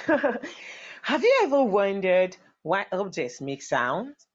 Have you ever wondered why objects make sounds?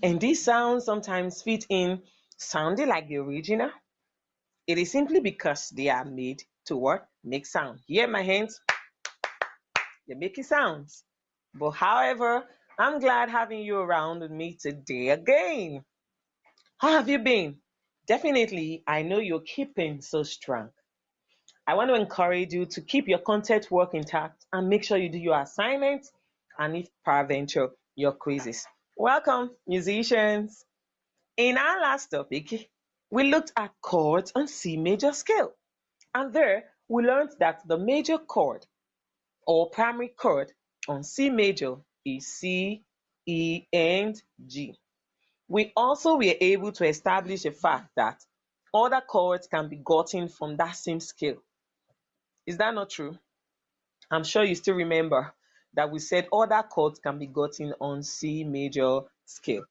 And these sounds sometimes fit in sounding like the original? It is simply because they are made to what? Make sound. Hear my hands? They're making sounds. But however, I'm glad having you around with me today again. How have you been? Definitely, I know you're keeping so strong. I want to encourage you to keep your content work intact and make sure you do your assignments and if peradventure your quizzes. Welcome, musicians. In our last topic, we looked at chords on C major scale. And there we learned that the major chord or primary chord on C major is C, E, and G. We also were able to establish the fact that other chords can be gotten from that same scale. Is that not true? I'm sure you still remember that we said other chords can be gotten on C major scale.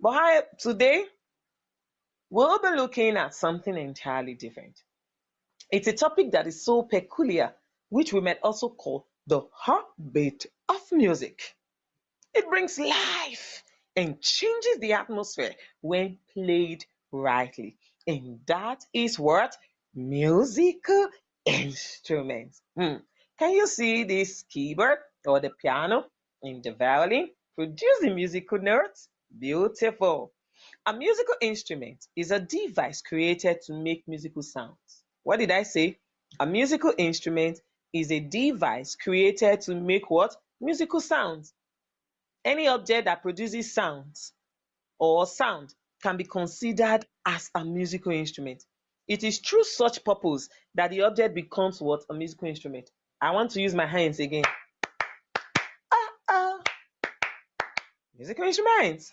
But today we'll be looking at something entirely different. It's a topic that is so peculiar, which we might also call the heartbeat of music. It brings life and changes the atmosphere when played rightly. And that is what? Musical instruments. Can you see this keyboard or the piano in the violin producing musical notes? Beautiful. A musical instrument is a device created to make musical sounds. What did I say? A musical instrument is a device created to make what? Musical sounds. Any object that produces sounds or sound can be considered as a musical instrument. It is through such purpose that the object becomes what? A musical instrument. I want to use my hands again. Ah, musical instruments.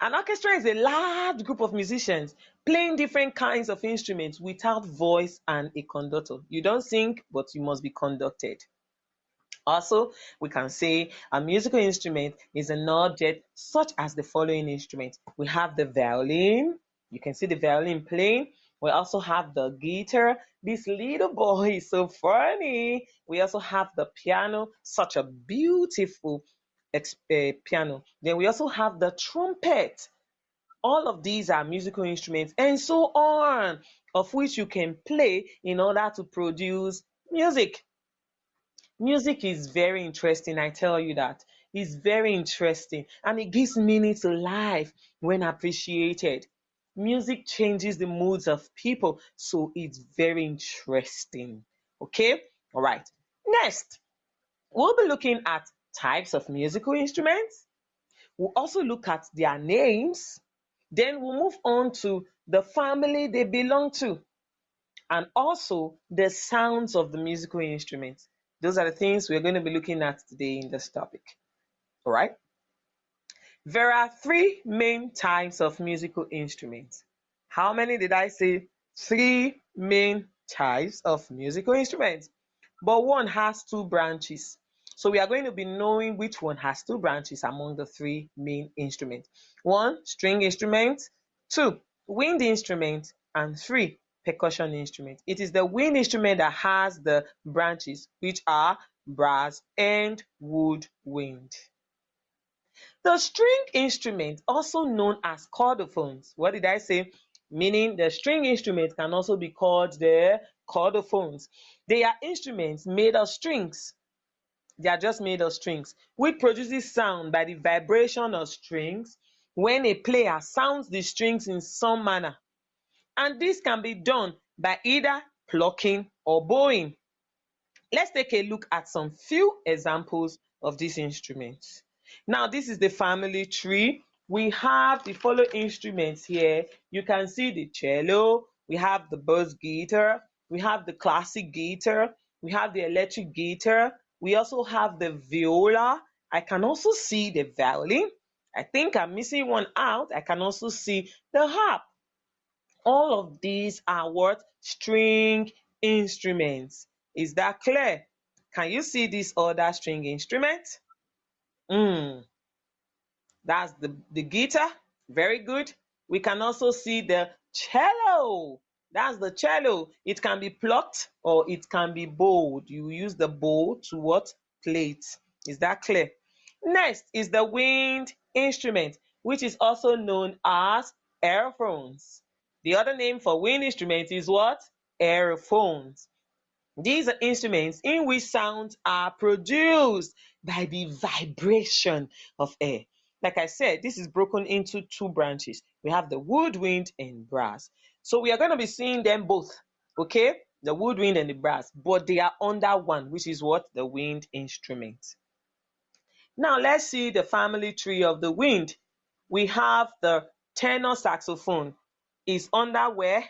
An orchestra is a large group of musicians playing different kinds of instruments without voice and a conductor. You don't sing, but you must be conducted. Also, we can say a musical instrument is an object such as the following instruments. We have the violin. You can see the violin playing. We also have the guitar. This little boy is so funny. We also have the piano, such a beautiful piano. Then we also have the trumpet. All of these are musical instruments and so on, of which you can play in order to produce music. Music is very interesting, I tell you that. It's very interesting and it gives meaning to life when appreciated. Music changes the moods of people, so it's very interesting. Okay? All right. Next, we'll be looking at types of musical instruments. We'll also look at their names. Then we'll move on to the family they belong to and also the sounds of the musical instruments. Those are the things we're going to be looking at today in this topic. All right. There are three main types of musical instruments. How many did I say? Three main types of musical instruments. But one has two branches. So we are going to be knowing which one has two branches among the three main instruments. One, string instrument. Two, wind instrument. And three, percussion instrument. It is the wind instrument that has the branches, which are brass and woodwind. The string instrument, also known as chordophones. What did I say? Meaning the string instrument can also be called the chordophones. They are instruments made of strings. They are just made of strings, which produces sound by the vibration of strings when a player sounds the strings in some manner. And this can be done by either plucking or bowing. Let's take a look at some few examples of these instruments. Now, this is the family tree. We have the following instruments here. You can see the cello, we have the bass guitar, we have the classic guitar, we have the electric guitar, we also have the viola. I can also see the violin. I think I'm missing one out. I can also see the harp. All of these are what? String instruments. Is that clear? Can you see this other string instrument? Mm, that's the guitar. Very good. We can also see the cello. That's the cello. It can be plucked or it can be bowed. You use the bow to what? play it. Is that clear? Next is the wind instrument, which is also known as aerophones. The other name for wind instrument is what? Aerophones. These are instruments in which sounds are produced by the vibration of air. Like I said, this is broken into two branches. We have the woodwind and brass. So we are going to be seeing them both, okay? The woodwind and the brass, but they are under one, which is what? The wind instrument. Now let's see the family tree of the wind. We have the tenor saxophone is under where?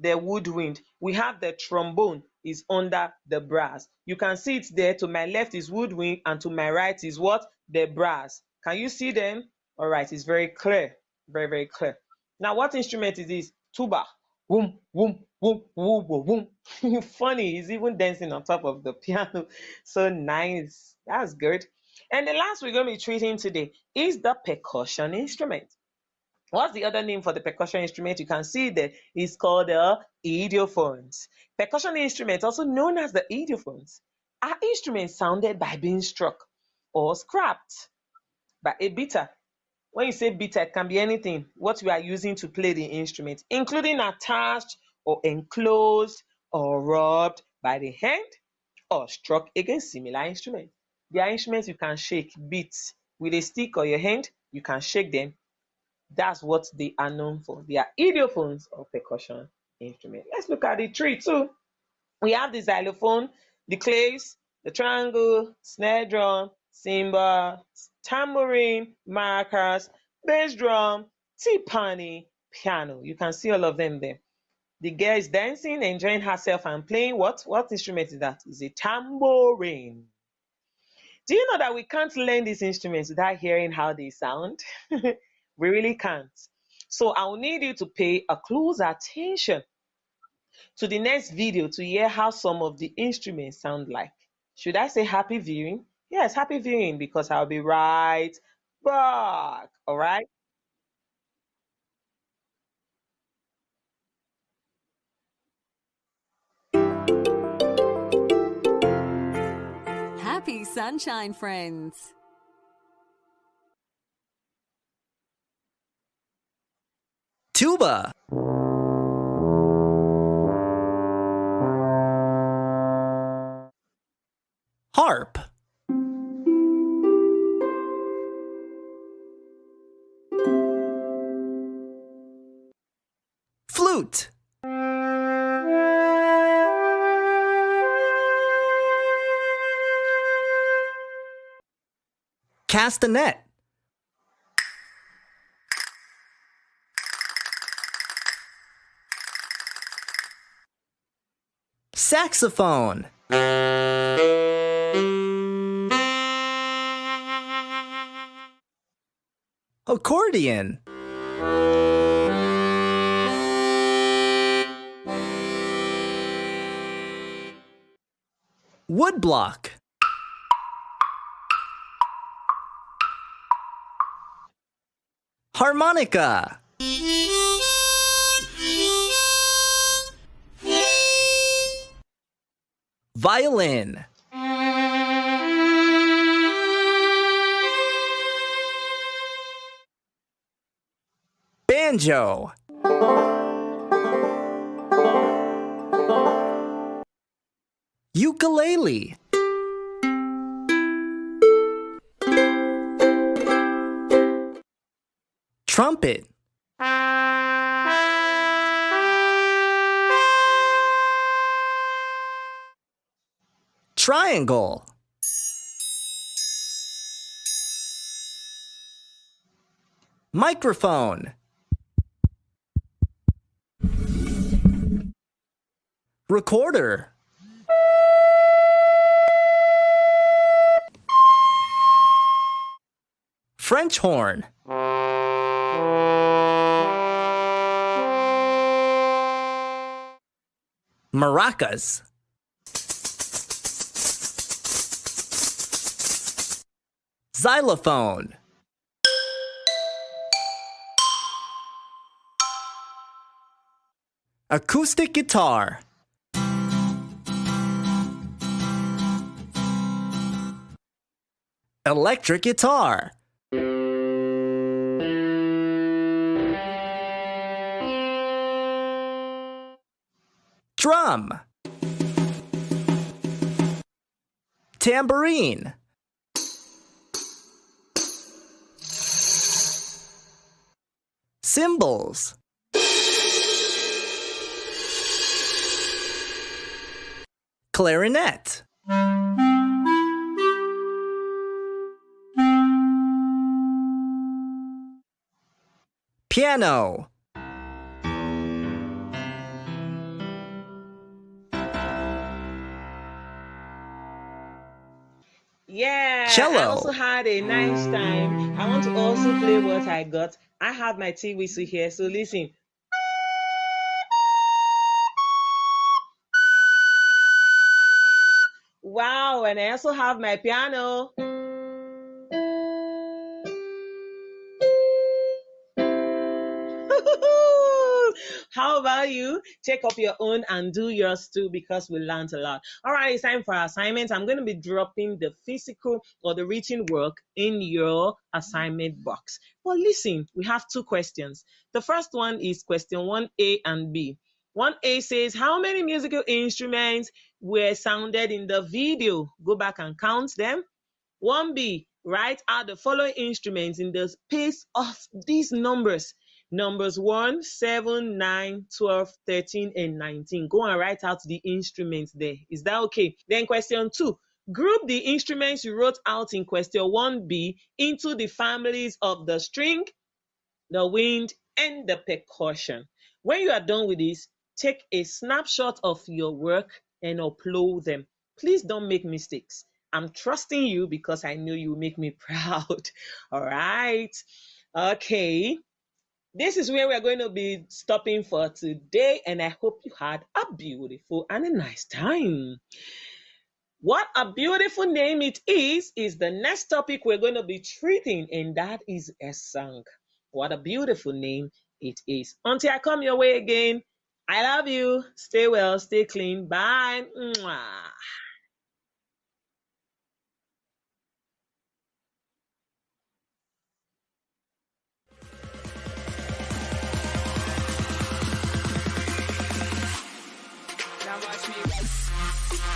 The woodwind. We have the trombone is under the brass. You can see it there. To my left is woodwind and to my right is what? The brass. Can you see them? All right, it's very clear. Very, very clear. Now, what instrument is this? Tuba. Boom, boom, boom, boom, boom, boom. Funny, he's even dancing on top of the piano. So nice. That's good. And the last we're going to be treating today is the percussion instrument. What's the other name for the percussion instrument? You can see that it's called the idiophones. Percussion instruments, also known as the idiophones, are instruments sounded by being struck or scrapped by a beater. When you say beater, it can be anything, what you are using to play the instrument, including attached or enclosed or rubbed by the hand or struck against similar instruments. They are instruments you can shake, beats with a stick or your hand, you can shake them. That's what they are known for. They are idiophones or percussion instruments. Let's look at the tree too. We have the xylophone, the claves, the triangle, snare drum, cymbals, tambourine, maracas, bass drum, timpani, piano. You can see all of them there. The girl is dancing, enjoying herself and playing what? What instrument is that? It's a tambourine. Do you know that we can't learn these instruments without hearing how they sound? We really can't. So I'll need you to pay a close attention to the next video to hear how some of the instruments sound like. Should I say happy viewing? Yes, happy viewing, because I'll be right back. All right. Happy Sunshine Friends! Tuba. Harp. Flute. Castanet. Saxophone. Accordion. Woodblock. Harmonica. Violin. Banjo. Ukulele. Trumpet. Triangle. Microphone. Recorder. French horn. Maracas. Xylophone. Acoustic guitar. Electric guitar. Drum. Tambourine. Cymbals. Clarinet. Piano. Yeah, I Cello. also had a nice time. I want to also play what I got. I have my tea whistle here, so listen. Wow, and I also have my piano. How about you? Take up your own and do yours too, because we learned a lot. All right, it's time for our assignment. I'm going to be dropping the physical or the written work in your assignment box. But listen, we have two questions. The first one is question 1A and B. 1A says, how many musical instruments were sounded in the video? Go back and count them. 1B, write out the following instruments in the space of these numbers. Numbers 1, 7, 9, 12, 13, and 19. Go and write out the instruments there. Is that okay? Then question 2. Group the instruments you wrote out in question 1B into the families of the string, the wind, and the percussion. When you are done with this, take a snapshot of your work and upload them. Please don't make mistakes. I'm trusting you because I know you make me proud. All right. Okay. This is where we're going to be stopping for today, and I hope you had a beautiful and a nice time. What a beautiful name it is the next topic we're going to be treating, and that is a song. What a beautiful name it is. Until I come your way again, I love you. Stay well, stay clean. Bye. Mwah. Now watch me.